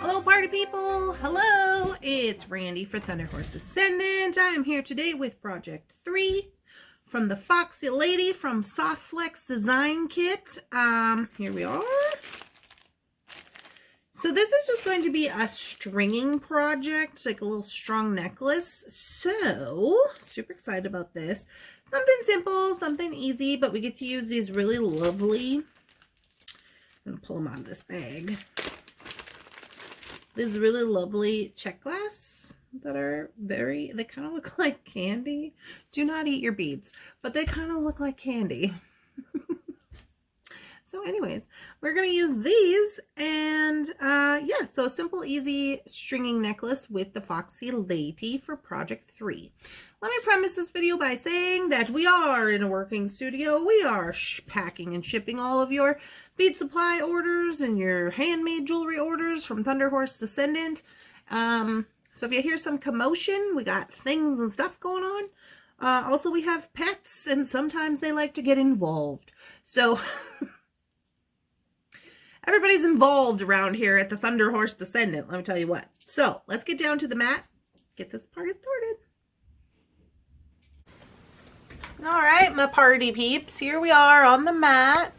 Hello party people, hello, it's Randy for Thunderhorse Descendant. I'm here today with Project 3 from the Foxy lady from Softflex Design Kit. Here we are. So this is just going to be a stringing project, like a little strung necklace. So, super excited about this. Something simple, something easy, but we get to use these really lovely, I'm going to pull them out of this bag. These really lovely check glass that are they kind of look like candy. Do not eat your beads, but they kind of look like candy. So anyways, we're going to use these and yeah, so a simple, easy stringing necklace with the Foxy lady for Project 3. Let me premise this video by saying that we are in a working studio. We are packing and shipping all of your bead supply orders and your handmade jewelry orders from Thunderhorse Descendant. So if you hear some commotion, we got things and stuff going on. Also, we have pets and sometimes they like to get involved. So everybody's involved around here at the Thunderhorse Descendant, let me tell you what. So let's get down to the mat, get this party started. All right, my party peeps, here we are on the mat.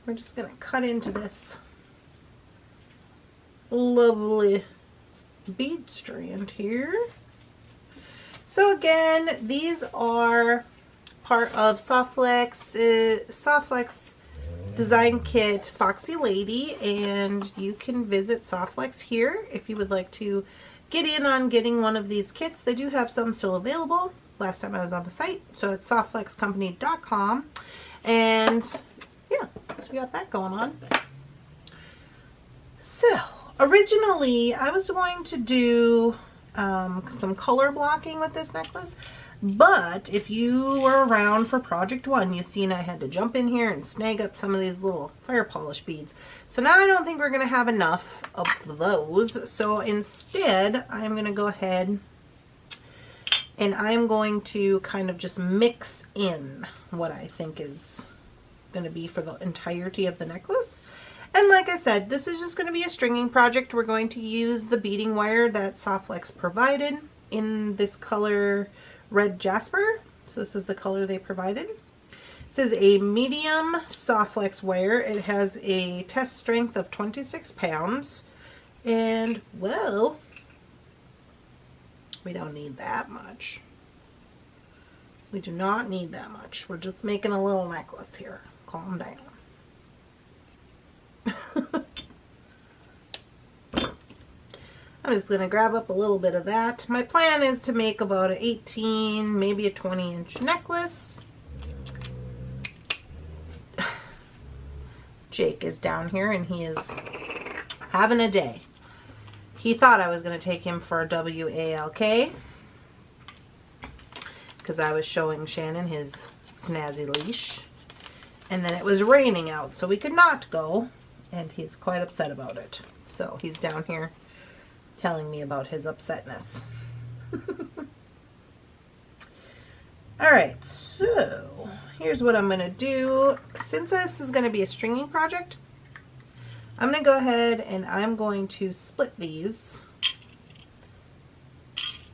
We're just gonna cut into this lovely bead strand here. So again, these are part of Softflex Design Kit Foxy Lady, and you can visit Softflex here if you would like to get in on getting one of these kits. They do have some still available last time I was on the site, so it's softflexcompany.com, and yeah, so we got that going on. So originally I was going to do some color blocking with this necklace, but if you were around for Project 1, you've seen I had to jump in here and snag up some of these little fire polish beads. So now I don't think we're going to have enough of those. So instead, I'm going to go ahead and I'm going to kind of just mix in what I think is going to be for the entirety of the necklace. And like I said, this is just going to be a stringing project. We're going to use the beading wire that Softflex provided in this color Red Jasper. So this is the color they provided. This is a medium Softflex wire. It has a test strength of 26 pounds. And, well, we don't need that much. We do not need that much. We're just making a little necklace here. Calm down. I'm just going to grab up a little bit of that. My plan is to make about an 18, maybe a 20-inch necklace. Jake is down here and he is having a day. He thought I was going to take him for a WALK because I was showing Shannon his snazzy leash. And then it was raining out, so we could not go. And he's quite upset about it. So he's down here telling me about his upsetness. Alright, so here's what I'm going to do. Since this is going to be a stringing project, I'm going to go ahead and I'm going to split these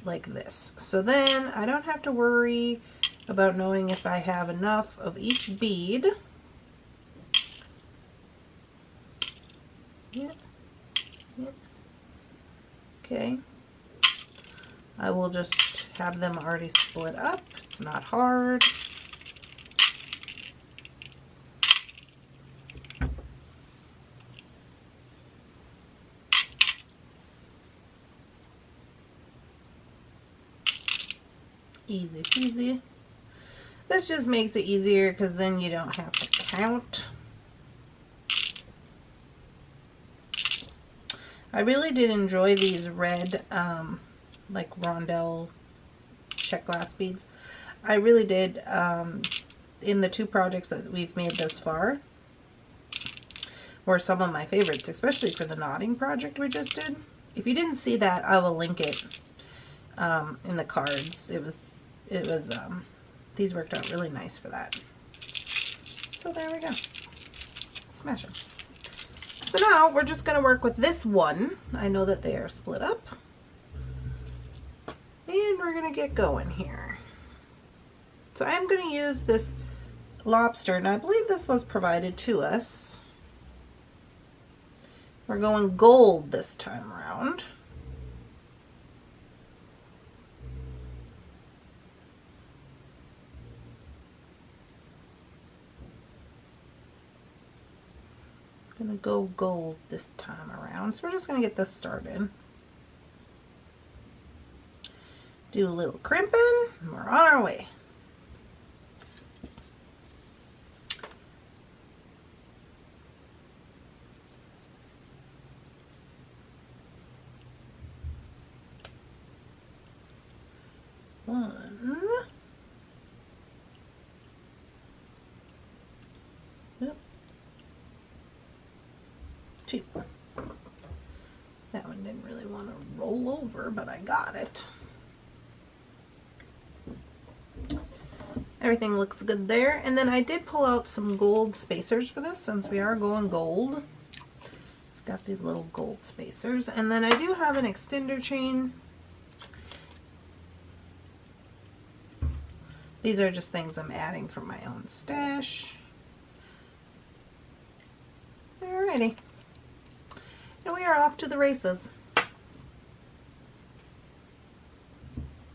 like this. So then I don't have to worry about knowing if I have enough of each bead. Yeah. Yeah. Okay. I will just have them already split up. It's not hard. Easy peasy. This just makes it easier because then you don't have to count. I really did enjoy these red, like rondelle check glass beads. I really did, in the two projects that we've made thus far, were some of my favorites, especially for the knotting project we just did. If you didn't see that, I will link it in the cards. These worked out really nice for that. So there we go. Smash them. So now we're just going to work with this one. I know that they are split up. And we're going to get going here. So I'm going to use this lobster, and I believe this was provided to us. We're going gold this time around. I'm going to go gold this time around. So we're just going to get this started. Do a little crimping, and we're on our way. One. Yep. Two. That one didn't really want to roll over, but I got it. Everything looks good there. And then I did pull out some gold spacers for this since we are going gold. It's got these little gold spacers. And then I do have an extender chain. These are just things I'm adding from my own stash. Alrighty. And we are off to the races.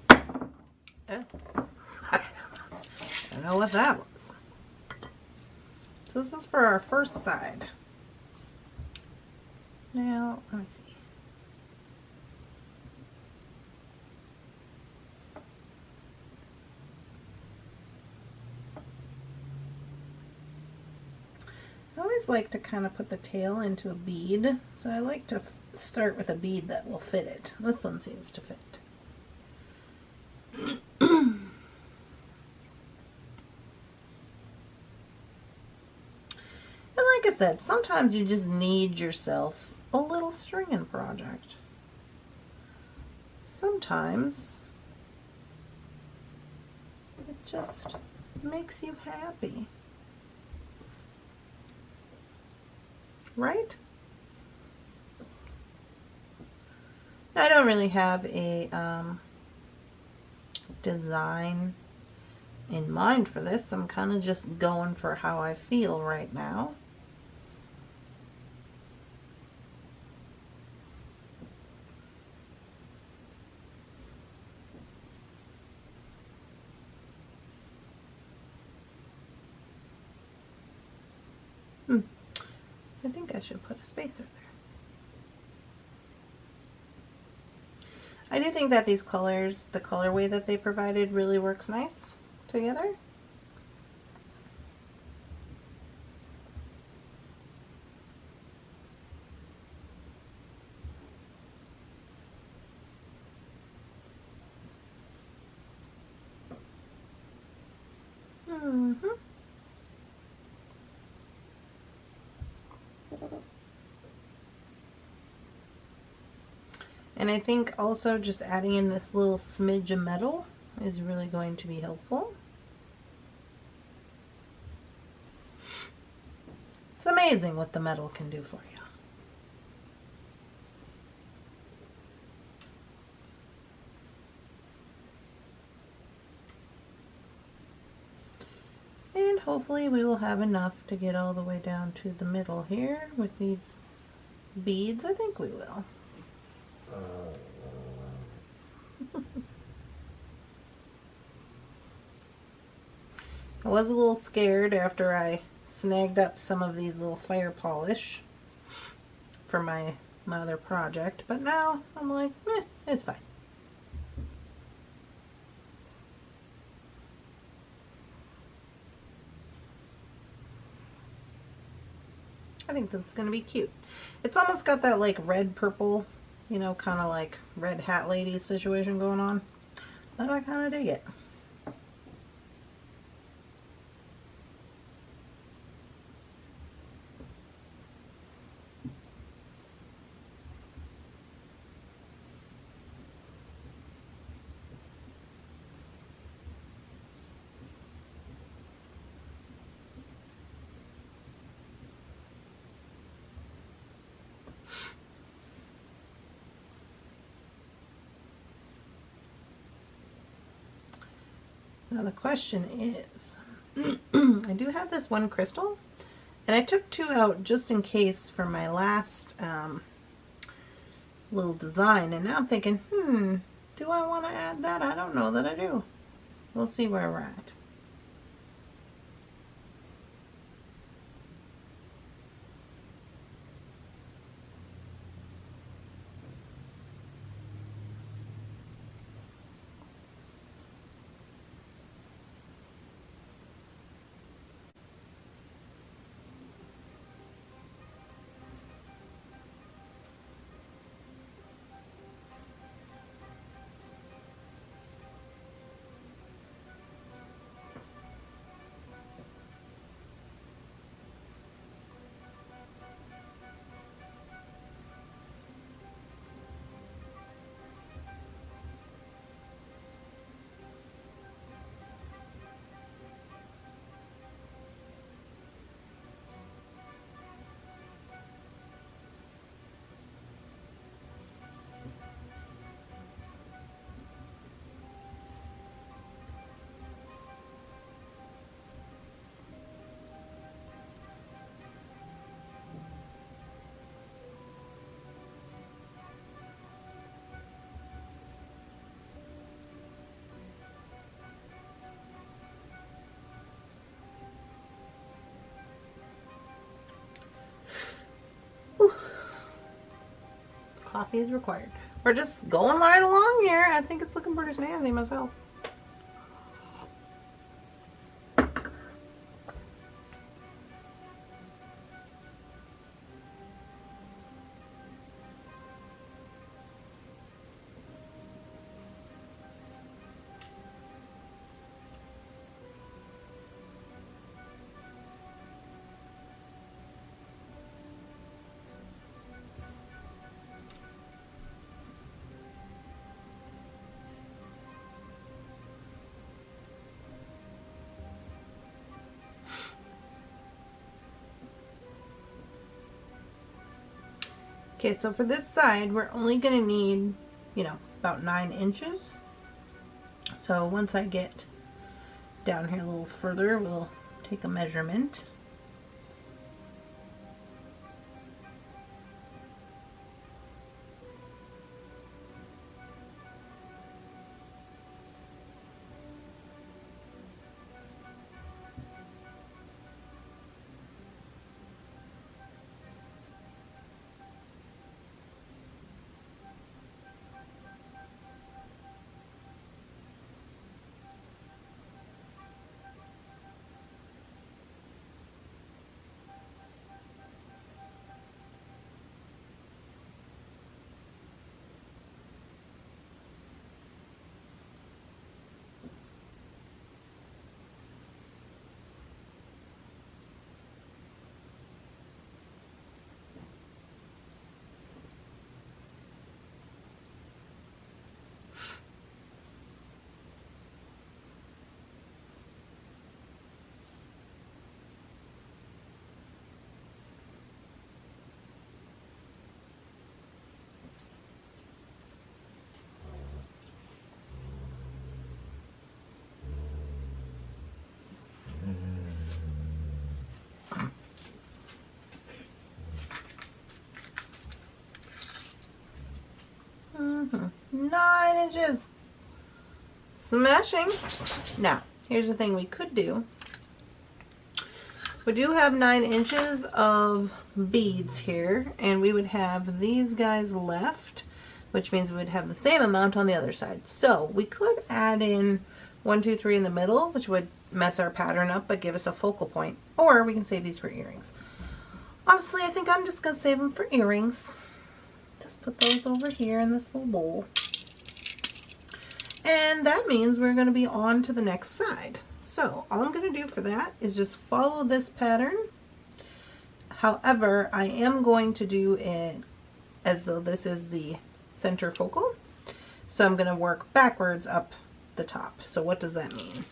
Oh. I don't know what that was. So this is for our first side. Now, let me see. I always like to kind of put the tail into a bead, so I like to start with a bead that will fit it. This one seems to fit. And like I said, sometimes you just need yourself a little stringing project. Sometimes it just makes you happy. Right? I don't really have a design in mind for this. I'm kind of just going for how I feel right now. I think I should put a spacer there. I do think that these colors, the colorway that they provided, really works nice together. And I think also just adding in this little smidge of metal is really going to be helpful. It's amazing what the metal can do for you. And hopefully we will have enough to get all the way down to the middle here with these beads. I think we will. I was a little scared after I snagged up some of these little fire polish for my other project, but now I'm like, it's fine. I think that's going to be cute. It's almost got that like red purple, you know, kind of like red hat ladies situation going on. But I kind of dig it. Now the question is, I do have this one crystal, and I took 2 out just in case for my last little design, and now I'm thinking, do I want to add that? I don't know that I do. We'll see where we're at. Coffee is required. We're just going right along here. I think it's looking pretty snazzy myself. Okay, so for this side, we're only going to need, about 9 inches. So once I get down here a little further, we'll take a measurement. Mm-hmm. 9 inches. Smashing. Now, here's the thing we could do. We do have 9 inches of beads here, and we would have these guys left, which means we would have the same amount on the other side. So we could add in 1, 2, 3 in the middle, which would mess our pattern up but give us a focal point, or we can save these for earrings. Honestly, I think I'm just going to save them for earrings. Just put those over here in this little bowl. And that means we're going to be on to the next side. So all I'm going to do for that is just follow this pattern. However, I am going to do it as though this is the center focal. So I'm going to work backwards up the top. So what does that mean?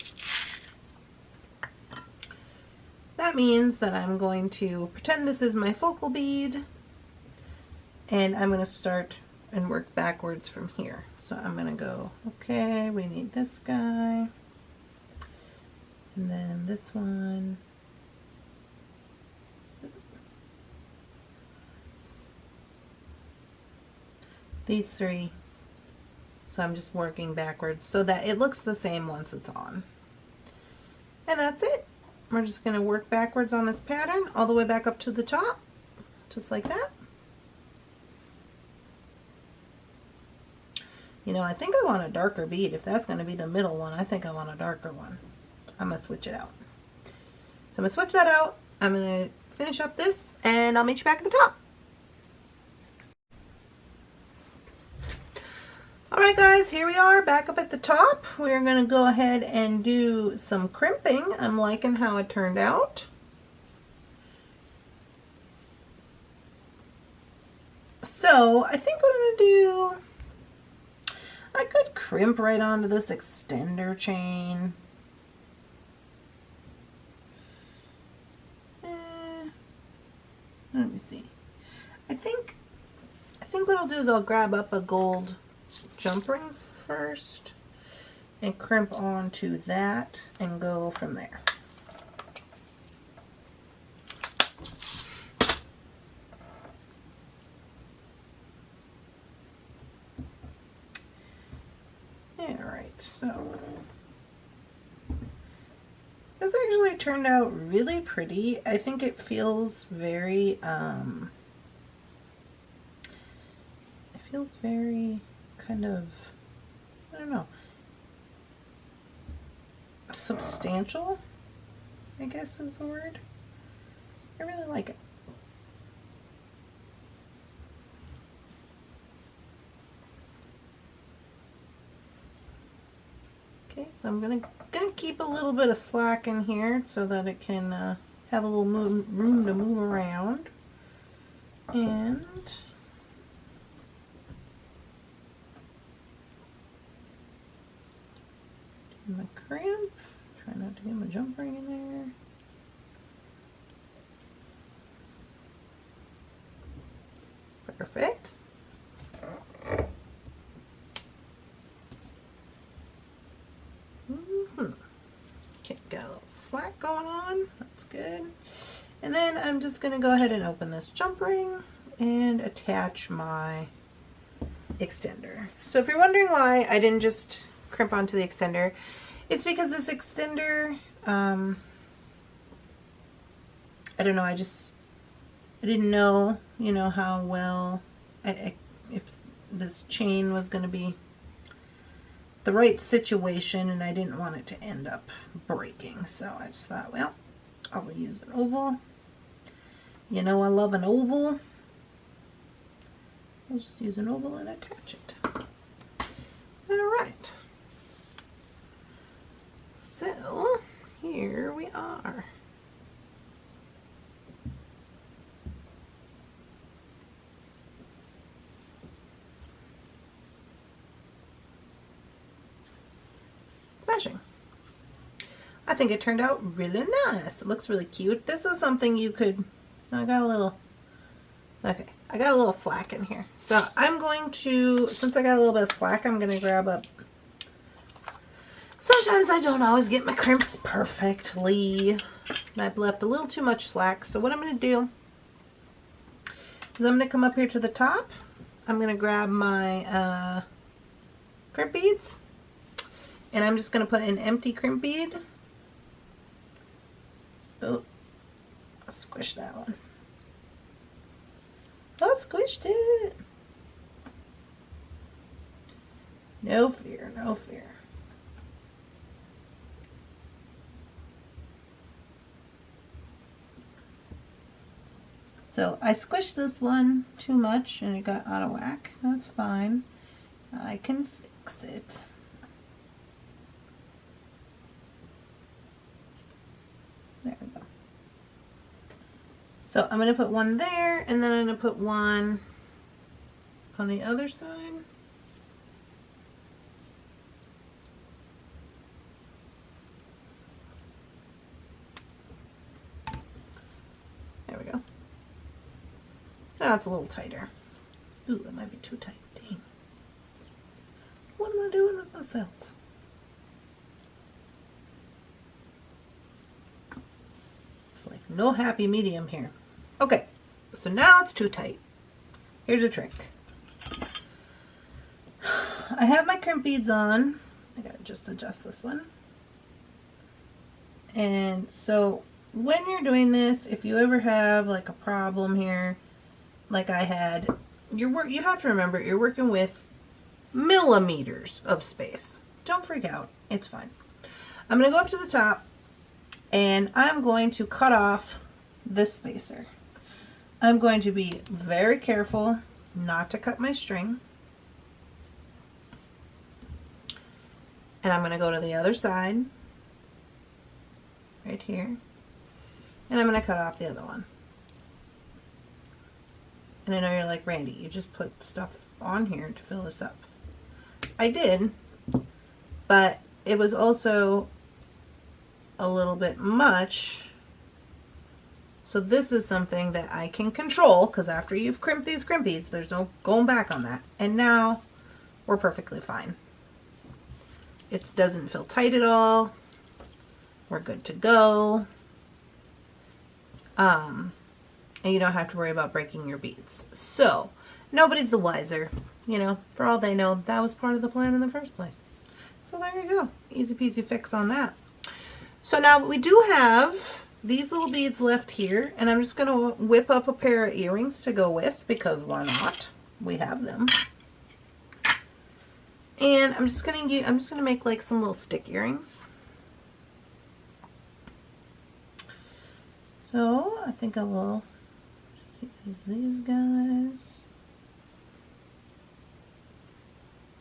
That means that I'm going to pretend this is my focal bead, and I'm going to start and work backwards from here. So I'm going to go, okay, we need this guy. And then this one. These three. So I'm just working backwards so that it looks the same once it's on. And that's it. We're just going to work backwards on this pattern all the way back up to the top, just like that. You know, I think I want a darker bead. If that's going to be the middle one, I think I want a darker one. I'm going to switch it out. So I'm going to switch that out. I'm going to finish up this and I'll meet you back at the top. Alright guys, here we are back up at the top. We're going to go ahead and do some crimping. I'm liking how it turned out. So I think what I'm going to do, I could crimp right onto this extender chain. Let me see. I think what I'll do is I'll grab up a gold jump ring first and crimp onto that and go from there. Alright, so this actually turned out really pretty. I think it feels very kind of, I don't know, substantial, I guess is the word. I really like it. Okay, so I'm gonna keep a little bit of slack in here so that it can have a little room to move around. And my crimp, try not to get my jump ring in there. Perfect. Okay, got a little slack going on, that's good. And then I'm just going to go ahead and open this jump ring and attach my extender. So if you're wondering why I didn't just crimp onto the extender, it's because this extender, I don't know, I didn't know, you know, how well, if this chain was going to be the right situation, and I didn't want it to end up breaking. So I just thought, well, I'll use an oval. You know, I love an oval. I'll just use an oval and attach it. All right. So here we are. Smashing. I think it turned out really nice. It looks really cute. This is something you could, I got a little slack in here. So I'm going to, since I got a little bit of slack, I'm going to grab up. Sometimes I don't always get my crimps perfectly. I've left a little too much slack. So what I'm going to do is I'm going to come up here to the top. I'm going to grab my crimp beads. And I'm just going to put an empty crimp bead. Oh, I'll squish that one. I squished it. No fear, no fear. So I squished this one too much and it got out of whack. That's fine. I can fix it. There we go. So I'm going to put one there, and then I'm going to put one on the other side. There we go. So now it's a little tighter. Ooh, that might be too tight. Dang. What am I doing with myself? No happy medium here. Okay, so now it's too tight. Here's a trick. I have my crimp beads on. I gotta just adjust this one. And so when you're doing this, if you ever have like a problem here, like I had, you have to remember you're working with millimeters of space. Don't freak out. It's fine. I'm going to go up to the top and I'm going to cut off this spacer. I'm going to be very careful not to cut my string. And I'm going to go to the other side, right here, and I'm going to cut off the other one. And I know you're like, Randy, you just put stuff on here to fill this up. I did, but it was also a little bit much. So this is something that I can control, because after you've crimped these crimp beads, there's no going back on that. And now we're perfectly fine. It doesn't feel tight at all. We're good to go. And you don't have to worry about breaking your beads. So nobody's the wiser. You know, for all they know, that was part of the plan in the first place. So there you go. Easy peasy fix on that. So now we do have these little beads left here, and I'm just going to whip up a pair of earrings to go with, because why not? We have them. And I'm just gonna make like some little stick earrings. So I think I will use these guys.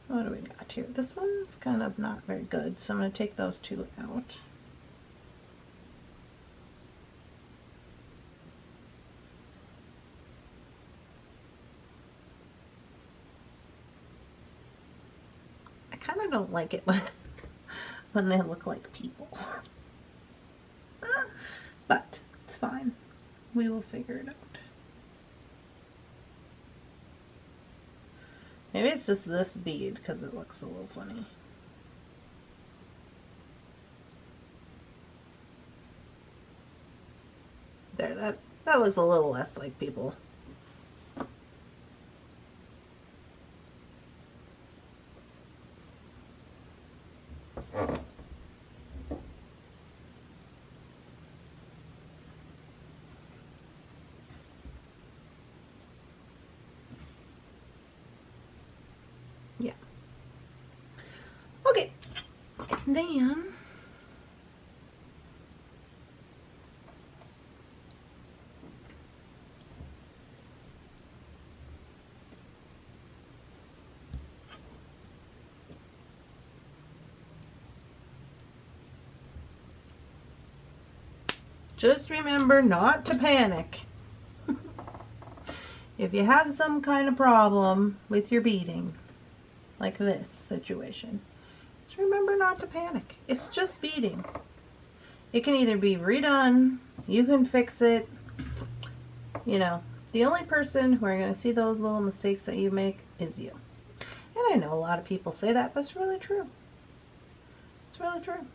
What do we got here? This one's kind of not very good, so I'm gonna take those two out. I kind of don't like it when they look like people. But it's fine. We will figure it out. Maybe it's just this bead because it looks a little funny. There, that looks a little less like people. Yeah. Okay. Then just remember not to panic. If you have some kind of problem with your beading, like this situation, just remember not to panic. It's just beading. It can either be redone, you can fix it. You know, the only person who are going to see those little mistakes that you make is you. And I know a lot of people say that, but it's really true. It's really true.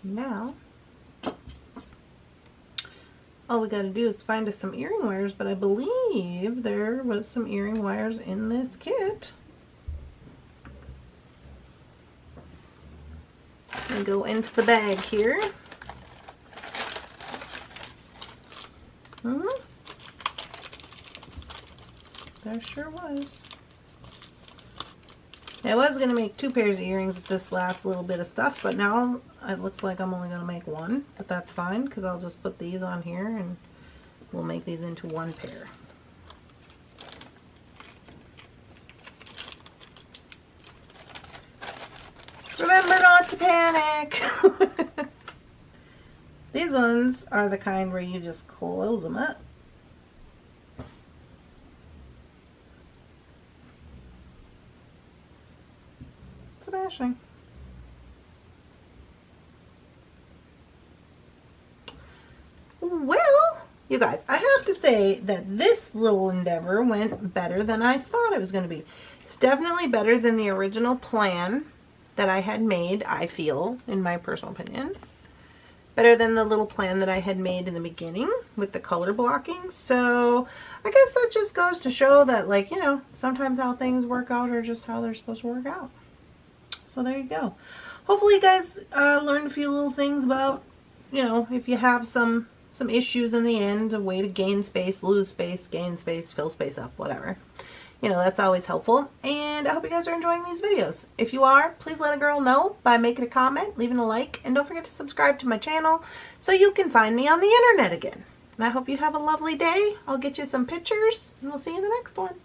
Now, all we got to do is find us some earring wires, but I believe there was some earring wires in this kit. And go into the bag here. There sure was. I was going to make 2 pairs of earrings with this last little bit of stuff, but now it looks like I'm only going to make 1, but that's fine because I'll just put these on here and we'll make these into 1 pair. Remember not to panic! These ones are the kind where you just close them up. Smashing. Well, you guys, I have to say that this little endeavor went better than I thought it was going to be. It's definitely better than the original plan that I had made, I feel, in my personal opinion. Better than the little plan that I had made in the beginning with the color blocking. So I guess that just goes to show that, like, you know, sometimes how things work out are just how they're supposed to work out. So there you go. Hopefully you guys learned a few little things about, you know, if you have some issues in the end, a way to gain space, lose space, gain space, fill space up, whatever. You know, that's always helpful. And I hope you guys are enjoying these videos. If you are, please let a girl know by making a comment, leaving a like, and don't forget to subscribe to my channel so you can find me on the internet again. And I hope you have a lovely day. I'll get you some pictures, and we'll see you in the next one.